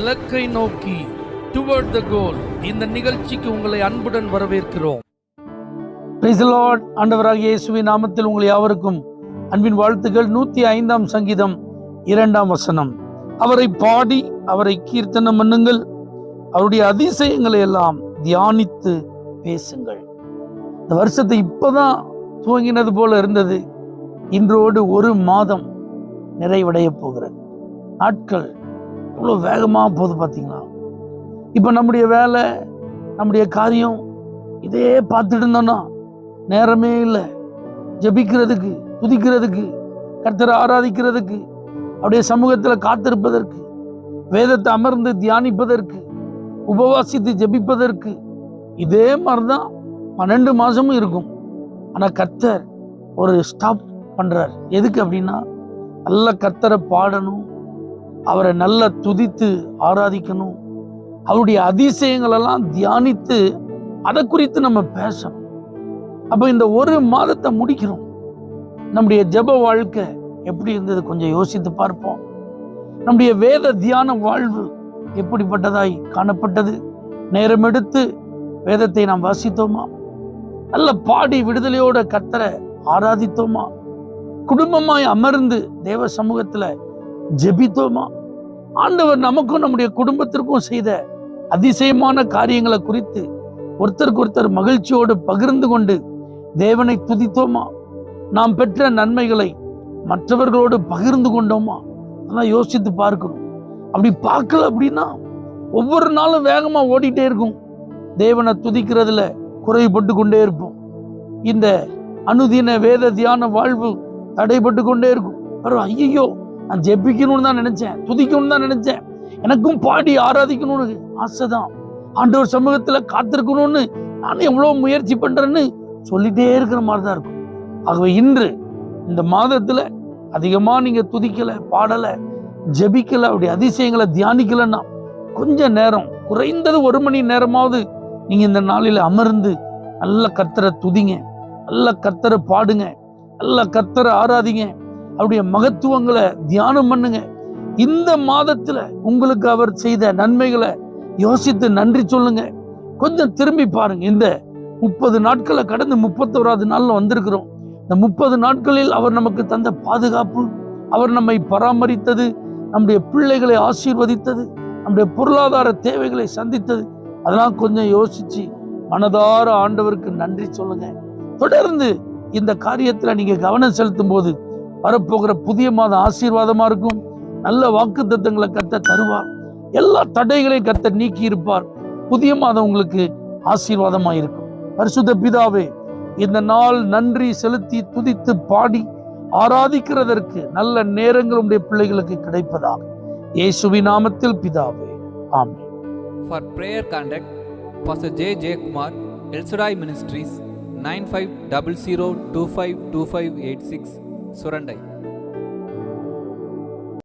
இலக்கை நோக்கி டுவர்ட் த கோல். இந்த நிகழ்ச்சிக்கு உங்களை அன்புடன் வரவேற்கிறோம். Praise the Lord. ஆண்டவராகிய இயேசுவின் நாமத்தில் உங்கள் யாவருக்கும் அன்பின் வாழ்த்துக்கள். 105ஆம் சங்கீதம் 2ஆம் வசனம். அவரை பாடி அவரை கீர்த்தனம் பண்ணுங்கள், அவருடைய அதிசயங்களை எல்லாம் தியானித்து பேசுங்கள். இந்த வருஷத்தை இப்பதான் துவங்கினது போல இருந்தது. இன்றோடு ஒரு மாதம் நிறைவடைய போகிறது. நாட்கள் இவ்வளோ வேகமாக போகுது பார்த்தீங்களா? இப்போ நம்முடைய வேலை, நம்முடைய காரியம் இதே பார்த்துட்டு இருந்தோன்னா நேரமே இல்லை. ஜெபிக்கிறதுக்கு, துதிக்கிறதுக்கு, கர்த்தரை ஆராதிக்கிறதுக்கு, அப்படியே சமூகத்தில் காத்திருப்பதற்கு, வேதத்தை அமர்ந்து தியானிப்பதற்கு, உபவாசித்து ஜெபிப்பதற்கு இதே மாதிரி தான் 12 மாதமும் இருக்கும். ஆனால் கர்த்தர் ஒரு ஸ்டாப் பண்ணுறார். எதுக்கு அப்படின்னா, நல்ல கர்த்தரை பாடணும், அவரை நல்லா துதித்து ஆராதிக்கணும், அவருடைய அதிசயங்கள் எல்லாம் தியானித்து அதை குறித்து நம்ம பேசணும். அப்போ இந்த ஒரு மாதத்தை முடிக்கிறோம். நம்முடைய ஜெப வாழ்க்கை எப்படி இருந்தது கொஞ்சம் யோசித்து பார்ப்போம். நம்முடைய வேத தியான வாழ்வு எப்படிப்பட்டதாய் காணப்பட்டது? நேரம் எடுத்து வேதத்தை நாம் வாசித்தோமா? நல்ல பாடி விடுதலையோட கர்த்தரை ஆராதித்தோமா? குடும்பமாய் அமர்ந்து தேவ சமூகத்துல ஜெபித்தோமா? ஆண்டவர் நமக்கும் நம்முடைய குடும்பத்திற்கும் செய்த அதிசயமான காரியங்களை குறித்து ஒருத்தருக்கு ஒருத்தர் மகிழ்ச்சியோடு பகிர்ந்து கொண்டு தேவனை துதித்தோமா? நாம் பெற்ற நன்மைகளை மற்றவர்களோடு பகிர்ந்து கொண்டோமா? அதெல்லாம் யோசித்து பார்க்கணும். அப்படி பார்க்கல அப்படின்னா ஒவ்வொரு நாளும் வேகமா ஓடிட்டே இருக்கும். தேவனை துதிக்கிறதுல குறைபட்டு கொண்டே இருப்போம். இந்த அனுதின வேத தியான வாழ்வு தடைபட்டு கொண்டே இருக்கும். ஐயோ, நான் ஜெபிக்கணும்னு தான் நினைச்சேன், துதிக்கணும்னு தான் நினைச்சேன், எனக்கும் பாடி ஆராதிக்கணும்னு ஆசைதான், ஆண்டவர் சமூகத்துல காத்திருக்கணும்னு நான் எவ்வளவு முயற்சி பண்றேன்னு சொல்லிட்டே இருக்கிற மாதிரி தான் இருக்கும். ஆகவே இன்று இந்த மாதத்துல அதிகமா நீங்க துதிக்கல, பாடல, ஜெபிக்கல, அப்படி அதிசயங்களை தியானிக்கலன்னா கொஞ்ச நேரம், குறைந்தது 1 மணி நேரமாவது நீங்க இந்த நாளில அமர்ந்து நல்ல கர்த்தரை துதிங்க, நல்ல கர்த்தரை பாடுங்க, நல்ல கர்த்தரை ஆராதிங்க, அவருடைய மகத்துவங்களை தியானம் பண்ணுங்க. இந்த மாதத்துல உங்களுக்கு அவர் செய்த நன்மைகளை யோசித்து நன்றி சொல்லுங்க. கொஞ்சம் திரும்பி பாருங்க. இந்த 30 நாட்களை கடந்து 31வது நாள்ல வந்திருக்கிறோம். இந்த 30 நாட்களில் அவர் நமக்கு தந்த பாதுகாப்பு, அவர் நம்மை பராமரித்தது, நம்முடைய பிள்ளைகளை ஆசீர்வதித்தது, நம்முடைய பொருளாதார தேவைகளை சந்தித்தது, அதெல்லாம் கொஞ்சம் யோசிச்சு மனதார ஆண்டவருக்கு நன்றி சொல்லுங்க. தொடர்ந்து இந்த காரியத்துல நீங்க கவனம் செலுத்தும் போது வரப்போகிற புதிய மாதம் ஆசீர்வாதமா இருக்கும். நல்ல வாக்குத்தத்தங்களை கர்த்தர் தருவார். எல்லா தடைகளையும் கர்த்தர் நீக்கி இருப்பார். புதிய மாதம் உங்களுக்கு ஆசீர்வாதமா இருக்கும். பரிசுத்த பிதாவே, இந்த நாள் நன்றி செலுத்தி துதித்து பாடி ஆராதிக்கிறதற்கு நல்ல நேரங்கள் உடைய பிள்ளைகளுக்கு கிடைப்பதாக இயேசுவின் நாமத்தில் பிதாவே, ஆமென். For prayer contact Pastor J. Kumar, El Shaddai Ministries, 9500252586, Surandai.